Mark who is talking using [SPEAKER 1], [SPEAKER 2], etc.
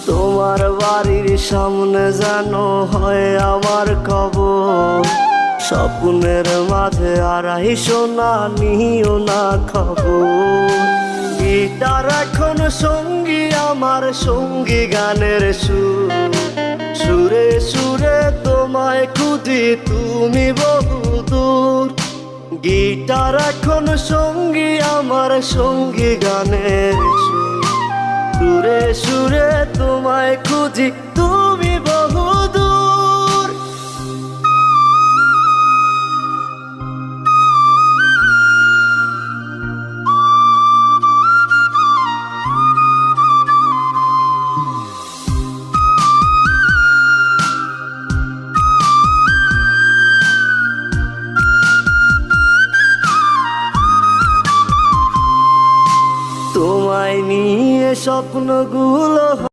[SPEAKER 1] তোমার বাড়ির সামনে যেন হয় আমার কবর। স্বপ্নের মাঝে আড়াইশো না নিও না খবর। গিটার এখন সঙ্গী আমার, সঙ্গী গানের সুর। সুরে সুরে তোমায় খুঁজি তুমি বহুদূর। গিটার এখন সঙ্গী আমার, সঙ্গী গানের সুর। সুরে সুরে তোমায় খুঁজি তুমি বহুদূর। তোমায় নিয়ে স্বপ্নগুলো